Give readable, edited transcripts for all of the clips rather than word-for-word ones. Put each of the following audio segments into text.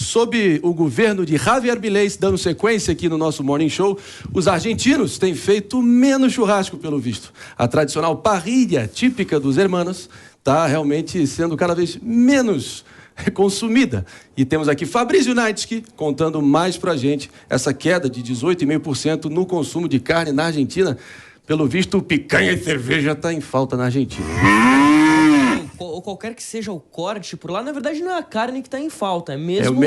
Sob o governo de Javier Milei, dando sequência aqui no nosso Morning Show, os argentinos têm feito menos churrasco, pelo visto. A tradicional parrilha típica dos hermanos está realmente sendo cada vez menos consumida. E temos aqui Fabrício Naitsky contando mais pra gente essa queda de 18,5% no consumo de carne na Argentina. Pelo visto, picanha e cerveja está em falta na Argentina. Ou qualquer que seja o corte por lá, na verdade não é a carne que está em falta, é mesmo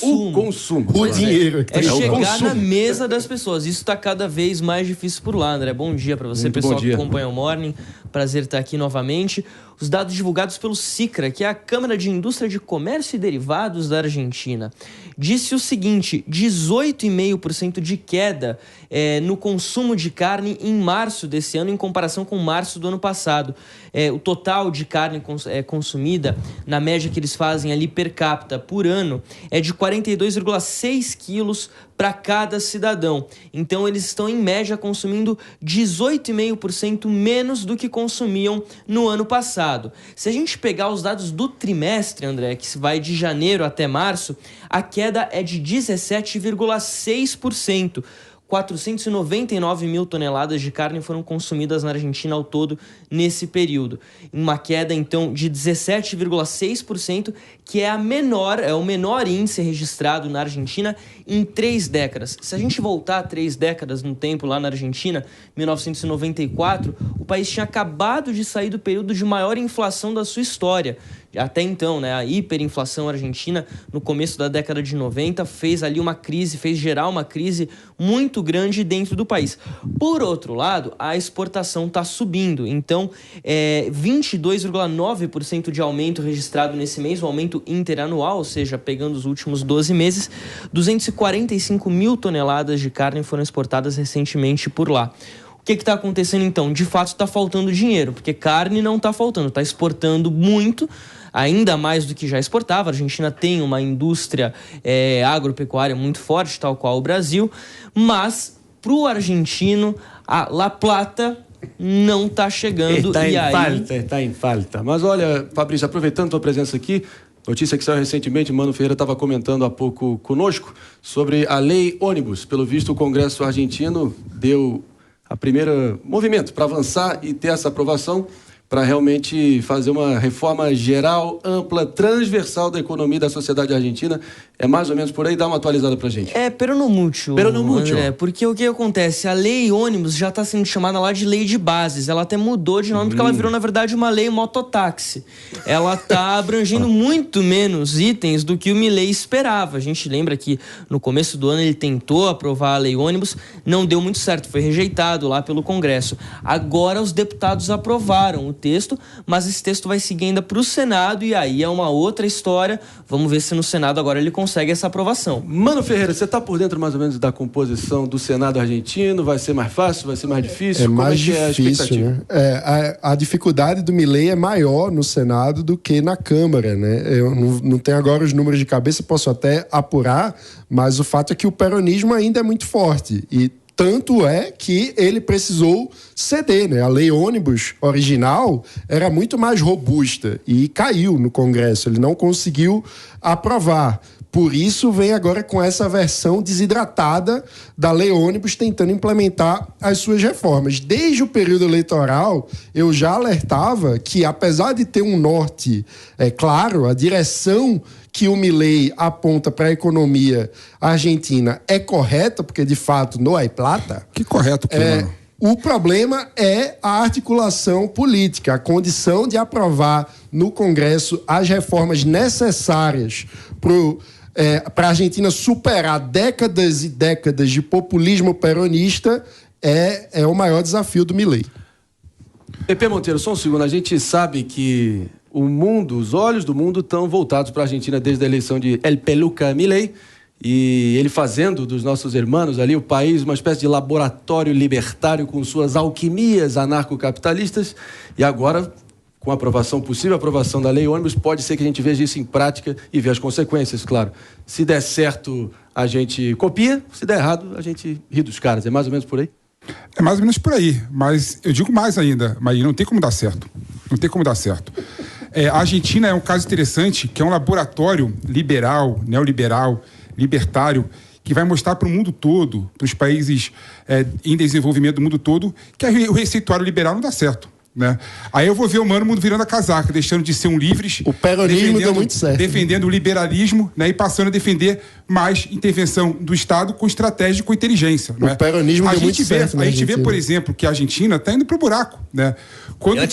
o consumo. O dinheiro. É chegar na mesa das pessoas. Isso está cada vez mais difícil por lá, André. Bom dia para você, muito pessoal que acompanha o Morning. Prazer estar aqui novamente. Os dados divulgados pelo SICRA, que é a Câmara de Indústria de Comércio e Derivados da Argentina, disse o seguinte: 18,5% de queda no consumo de carne em março desse ano em comparação com março do ano passado. O total de carne consumida, na média que eles fazem ali per capita por ano, é de 42,6 quilos para cada cidadão. Então eles estão em média consumindo 18,5% menos do que consumiam no ano passado. Se a gente pegar os dados do trimestre, André, que vai de janeiro até março, a queda é de 17,6%. 499 mil toneladas de carne foram consumidas na Argentina ao todo nesse período. Uma queda, então, de 17,6%, que é o menor índice registrado na Argentina em 3 décadas. Se a gente voltar 3 décadas no tempo lá na Argentina, 1994, o país tinha acabado de sair do período de maior inflação da sua história. Até então, né, a hiperinflação argentina, no começo da década de 90, fez gerar uma crise muito grande dentro do país. Por outro lado, a exportação está subindo. Então, 22,9% de aumento registrado nesse mês, um aumento interanual, ou seja, pegando os últimos 12 meses, 245 mil toneladas de carne foram exportadas recentemente por lá. O que está acontecendo então? De fato está faltando dinheiro, porque carne não está faltando, está exportando muito, ainda mais do que já exportava. A Argentina tem uma indústria agropecuária muito forte, tal qual o Brasil, mas para o argentino a La Plata não está chegando. Está em falta. Mas olha, Fabrício, aproveitando a tua presença aqui, notícia que saiu recentemente, Mano Ferreira estava comentando há pouco conosco sobre a lei ônibus. Pelo visto, o Congresso argentino deu a primeira movimento para avançar e ter essa aprovação para realmente fazer uma reforma geral, ampla, transversal da economia e da sociedade argentina. É mais ou menos por aí, dá uma atualizada pra gente. Peronomútil. Porque o que acontece? A lei ônibus já está sendo chamada lá de lei de bases. Ela até mudou de nome porque ela virou, na verdade, uma lei mototáxi. Ela está abrangendo muito menos itens do que o Milei esperava. A gente lembra que no começo do ano ele tentou aprovar a lei ônibus, não deu muito certo, foi rejeitado lá pelo Congresso. Agora os deputados aprovaram o texto, mas esse texto vai seguir ainda para o Senado e aí é uma outra história. Vamos ver se no Senado agora ele consegue essa aprovação. Mano Ferreira, você está por dentro mais ou menos da composição do Senado argentino? Vai ser mais fácil? Vai ser mais difícil? Como mais difícil, né? A dificuldade do Milei é maior no Senado do que na Câmara, né? Eu não tenho agora os números de cabeça, posso até apurar, mas o fato é que o peronismo ainda é muito forte e tanto é que ele precisou ceder, né? A lei ônibus original era muito mais robusta e caiu no Congresso. Ele não conseguiu aprovar. Por isso, vem agora com essa versão desidratada da lei ônibus tentando implementar as suas reformas. Desde o período eleitoral, eu já alertava que, apesar de ter um norte, claro, a direção que o Milei aponta para a economia argentina é correta, porque de fato não é plata. Que correto, o problema é a articulação política, a condição de aprovar no Congresso as reformas necessárias para a Argentina superar décadas e décadas de populismo peronista é o maior desafio do Milei. Pepe Monteiro, só um segundo. A gente sabe que os olhos do mundo estão voltados para a Argentina desde a eleição de El Peluca Milei, e ele fazendo dos nossos irmãos ali o país uma espécie de laboratório libertário com suas alquimias anarcocapitalistas, e agora, com a possível aprovação da lei ônibus, pode ser que a gente veja isso em prática e veja as consequências, claro. Se der certo, a gente copia, se der errado, a gente ri dos caras. É mais ou menos por aí? É mais ou menos por aí, mas eu digo mais ainda, mas não tem como dar certo. Não tem como dar certo. A Argentina é um caso interessante, que é um laboratório liberal, neoliberal, libertário, que vai mostrar para o mundo todo, para os países em desenvolvimento do mundo todo, que o receituário liberal não dá certo. Né? Aí eu vou ver o mundo virando a casaca, deixando de ser um livres, o peronismo deu muito certo, defendendo o liberalismo, né? E passando a defender mais intervenção do Estado com estratégia e com inteligência. O peronismo deu muito certo. A gente vê, por exemplo, que a Argentina está indo para o buraco. Né? Quando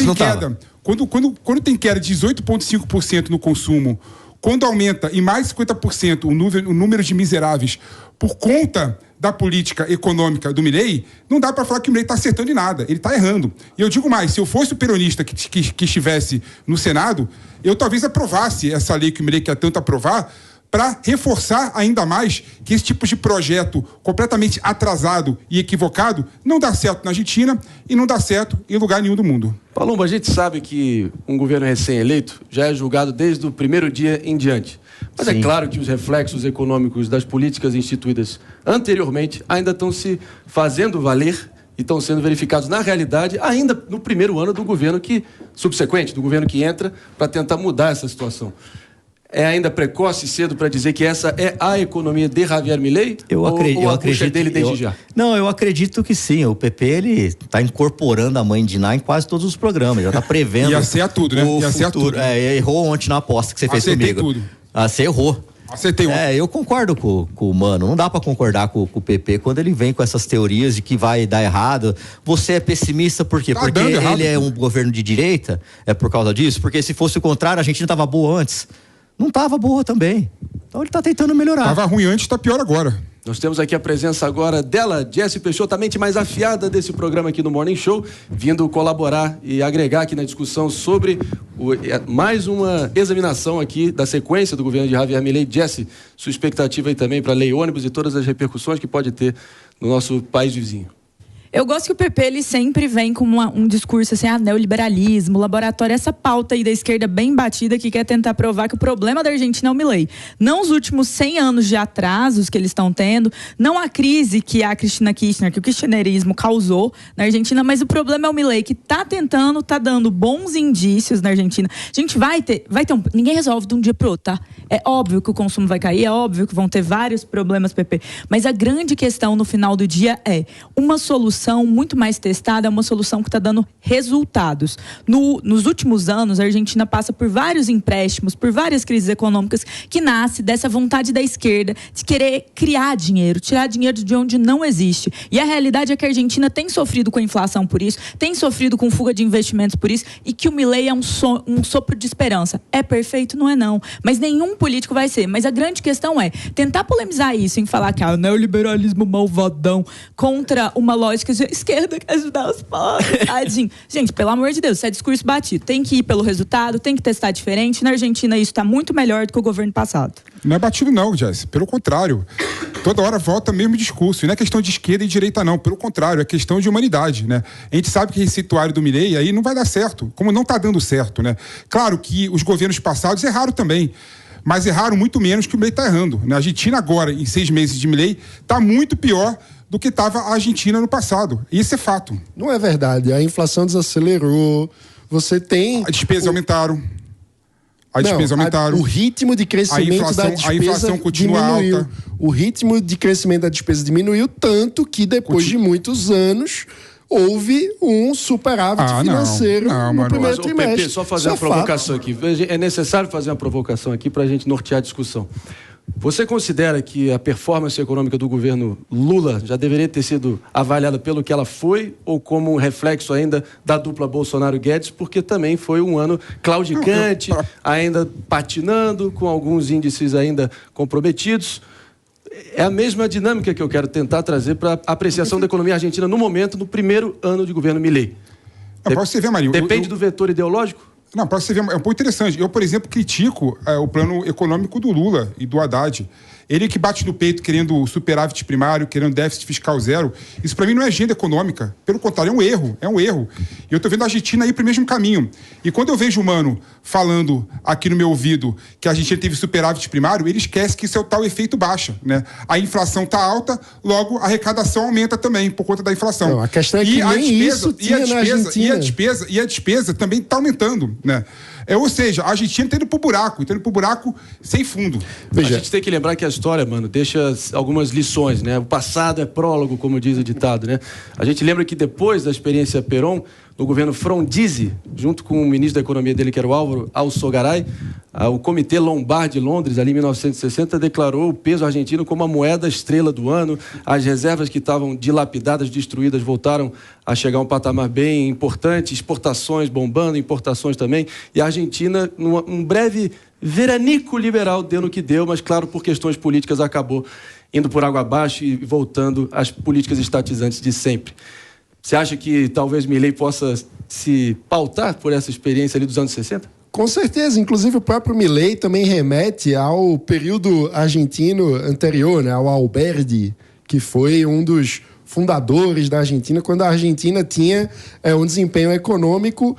tem queda de 18,5% no consumo, quando aumenta em mais de 50% o número de miseráveis por conta da política econômica do Milei, não dá para falar que o Milei está acertando em nada, ele está errando. E eu digo mais, se eu fosse o peronista que estivesse no Senado, eu talvez aprovasse essa lei que o Milei quer tanto aprovar, para reforçar ainda mais que esse tipo de projeto completamente atrasado e equivocado não dá certo na Argentina e não dá certo em lugar nenhum do mundo. Palumbo, a gente sabe que um governo recém-eleito já é julgado desde o primeiro dia em diante. Mas Sim. É claro que os reflexos econômicos das políticas instituídas anteriormente ainda estão se fazendo valer e estão sendo verificados na realidade ainda no primeiro ano do governo subsequente, do governo que entra para tentar mudar essa situação. É ainda precoce e cedo para dizer que essa é a economia de Javier Milei? Eu acredito dele desde já? Não, eu acredito que sim. O PP, ele está incorporando a mãe de Ná em quase todos os programas. Já está prevendo. Ia ser tudo, né? Ia ser tudo. Errou ontem na aposta que você fez comigo. Tudo. Você errou. Acertei um. Eu concordo com o Mano. Não dá para concordar com o PP quando ele vem com essas teorias de que vai dar errado. Você é pessimista por quê? Porque ele é um governo de direita? É por causa disso? Porque se fosse o contrário, a Argentina estava boa antes. Não estava boa também. Então ele está tentando melhorar. Estava ruim antes, está pior agora. Nós temos aqui a presença agora dela, Jessie Peixoto, a mente mais afiada desse programa aqui no Morning Show, vindo colaborar e agregar aqui na discussão sobre mais uma examinação aqui da sequência do governo de Javier Milei. Jessie, sua expectativa aí também para a lei ônibus e todas as repercussões que pode ter no nosso país vizinho. Eu gosto que o PP ele sempre vem com um discurso assim, neoliberalismo, laboratório, essa pauta aí da esquerda bem batida que quer tentar provar que o problema da Argentina é o Milei. Não os últimos 100 anos de atrasos que eles estão tendo, não a crise que a Cristina Kirchner, que o kirchnerismo causou na Argentina, mas o problema é o Milei, que tá dando bons indícios na Argentina. A gente vai ter ninguém resolve de um dia pro outro, tá? É óbvio que o consumo vai cair, é óbvio que vão ter vários problemas, PP, mas a grande questão no final do dia é uma solução muito mais testada, é uma solução que está dando resultados. Nos últimos anos, a Argentina passa por vários empréstimos, por várias crises econômicas, que nasce dessa vontade da esquerda de querer criar dinheiro, tirar dinheiro de onde não existe. E a realidade é que a Argentina tem sofrido com a inflação por isso, tem sofrido com fuga de investimentos por isso, e que o Milei é um sopro de esperança. É perfeito? Não é não. Mas nenhum político vai ser. Mas a grande questão é tentar polemizar isso, em falar que o neoliberalismo malvadão contra uma lógica de esquerda que ajudar os pobres. Tadinho. Gente, pelo amor de Deus, isso é discurso batido. Tem que ir pelo resultado, tem que testar diferente. Na Argentina isso está muito melhor do que o governo passado. Não é batido não, Jess. Pelo contrário. Toda hora volta o mesmo discurso. E não é questão de esquerda e direita não. Pelo contrário, é questão de humanidade, né? A gente sabe que esse receituário do Milei aí não vai dar certo. Como não está dando certo, né? Claro que os governos passados erraram também. Mas erraram muito menos que o Milei está errando. A Argentina agora, em 6 meses de Milei, está muito pior do que estava a Argentina no passado. Isso é fato. Não é verdade. A inflação desacelerou. Você tem... As despesas aumentaram. O ritmo de crescimento da despesa a inflação continua diminuiu. Alta. O ritmo de crescimento da despesa diminuiu tanto que depois de muitos anos houve um superávit financeiro no primeiro trimestre. PP, só fazer uma provocação aqui. É necessário fazer uma provocação aqui para a gente nortear a discussão. Você considera que a performance econômica do governo Lula já deveria ter sido avaliada pelo que ela foi ou como um reflexo ainda da dupla Bolsonaro-Guedes, porque também foi um ano claudicante, ainda patinando, com alguns índices ainda comprometidos? É a mesma dinâmica que eu quero tentar trazer para a apreciação da economia argentina no momento, no primeiro ano de governo Milei. Você ver, Marinho, depende do vetor ideológico? Não, para você ver, é um pouco interessante. Eu, por exemplo, critico o plano econômico do Lula e do Haddad. Ele que bate no peito querendo superávit primário, querendo déficit fiscal zero. Isso para mim não é agenda econômica. Pelo contrário, é um erro. E eu estou vendo a Argentina ir para o mesmo caminho. E quando eu vejo o Mano falando aqui no meu ouvido que a Argentina teve superávit primário, ele esquece que isso é o tal efeito baixa, né? A inflação está alta, logo a arrecadação aumenta também por conta da inflação. Não, a questão é que nem isso tinha na Argentina. E a despesa também está aumentando. né? Ou seja, a Argentina está indo pro buraco sem fundo. Veja. A gente tem que lembrar que a história, mano, deixa algumas lições, né? O passado é prólogo, como diz o ditado, né? A gente lembra que depois da experiência Perón, no governo Frondizi, junto com o ministro da Economia dele, que era o Álvaro Alçogaray, o Comitê Lombard de Londres, ali em 1960, declarou o peso argentino como a moeda estrela do ano. As reservas que estavam dilapidadas, destruídas, voltaram a chegar a um patamar bem importante, exportações bombando, importações também, e a Argentina, num breve veranico liberal, deu no que deu, mas, claro, por questões políticas, acabou indo por água abaixo e voltando às políticas estatizantes de sempre. Você acha que talvez Milei possa se pautar por essa experiência ali dos anos 60? Com certeza, inclusive o próprio Milei também remete ao período argentino anterior, né, ao Alberdi, que foi um dos fundadores da Argentina, quando a Argentina tinha um desempenho econômico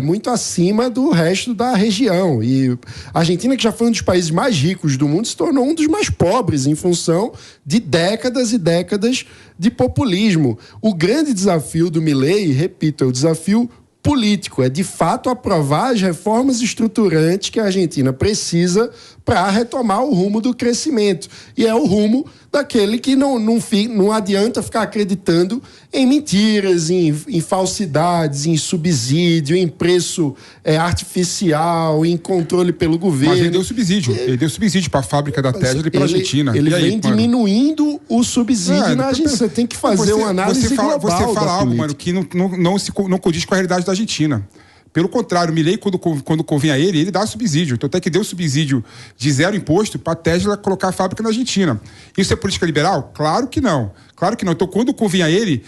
muito acima do resto da região. E a Argentina, que já foi um dos países mais ricos do mundo, se tornou um dos mais pobres em função de décadas e décadas de populismo. O grande desafio do Milei, repito, é o desafio político, é de fato aprovar as reformas estruturantes que a Argentina precisa para retomar o rumo do crescimento. E é o rumo daquele que não adianta ficar acreditando em mentiras, em falsidades, em subsídio, em preço artificial, em controle pelo governo. Mas ele deu subsídio para a fábrica da Tesla e para a Argentina. Ele vem diminuindo o subsídio na Argentina. Você tem que fazer uma análise global. Você fala algo, mano, que não condiz com a realidade da Argentina. Pelo contrário, o Milei, quando convém a ele dá subsídio. Então, até que deu subsídio de 0 imposto para a Tesla colocar a fábrica na Argentina. Isso é política liberal? Claro que não. Claro que não. Então, quando convém a ele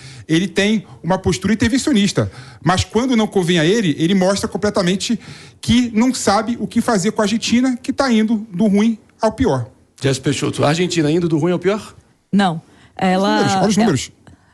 tem uma postura intervencionista. Mas quando não convém a ele mostra completamente que não sabe o que fazer com a Argentina, que está indo do ruim ao pior. Jéssica Peixoto, a Argentina indo do ruim ao pior? Não. Olha os números.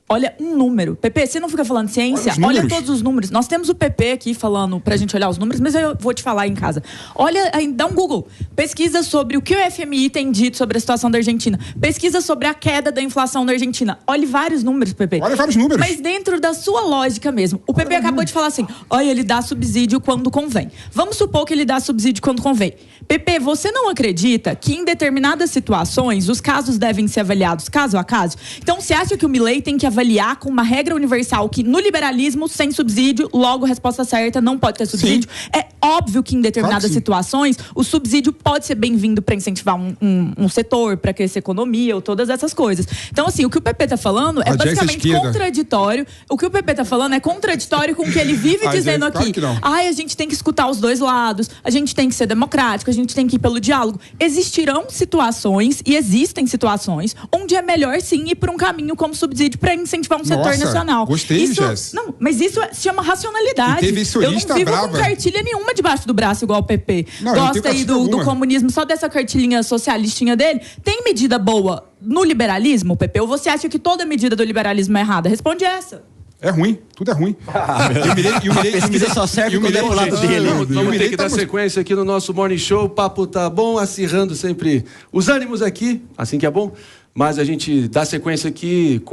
Olha um número. PP, você não fica falando ciência? Olha todos os números. Nós temos o PP aqui falando pra gente olhar os números, mas eu vou te falar em casa. Olha, dá um Google. Pesquisa sobre o que o FMI tem dito sobre a situação da Argentina. Pesquisa sobre a queda da inflação da Argentina. Olhe vários números, PP. Olha vários números. Mas dentro da sua lógica mesmo. O PP acabou de falar assim, olha, ele dá subsídio quando convém. Vamos supor que ele dá subsídio quando convém. PP, você não acredita que em determinadas situações os casos devem ser avaliados caso a caso? Então, você acha que o Milei tem que avaliar com uma regra universal que no liberalismo, sem subsídio, logo a resposta certa, não pode ter subsídio? Sim. É óbvio que em determinadas situações o subsídio pode ser bem-vindo para incentivar um setor, para crescer a economia ou todas essas coisas. Então, assim, o que o PP está falando é basicamente contraditório. O que o PP está falando é contraditório com o que ele vive dizendo aqui. A gente tem que escutar os dois lados, a gente tem que ser democrático, a gente tem que ir pelo diálogo. Existirão situações, e existem situações, onde é melhor sim ir por um caminho como subsídio para incentivar um setor nacional. Gostei, Jess. Não, mas isso se chama racionalidade. Eu não vivo com cartilha nenhuma debaixo do braço igual o PP. Gosta aí do comunismo, só dessa cartilhinha socialistinha dele. Tem medida boa no liberalismo, PP? Ou você acha que toda medida do liberalismo é errada? Responde essa. É ruim, tudo é ruim. A pesquisa só serve quando é pro lado dele. Vamos ter que dar sequência aqui no nosso Morning Show. O papo tá bom, acirrando sempre os ânimos aqui, assim que é bom. Mas a gente dá sequência aqui com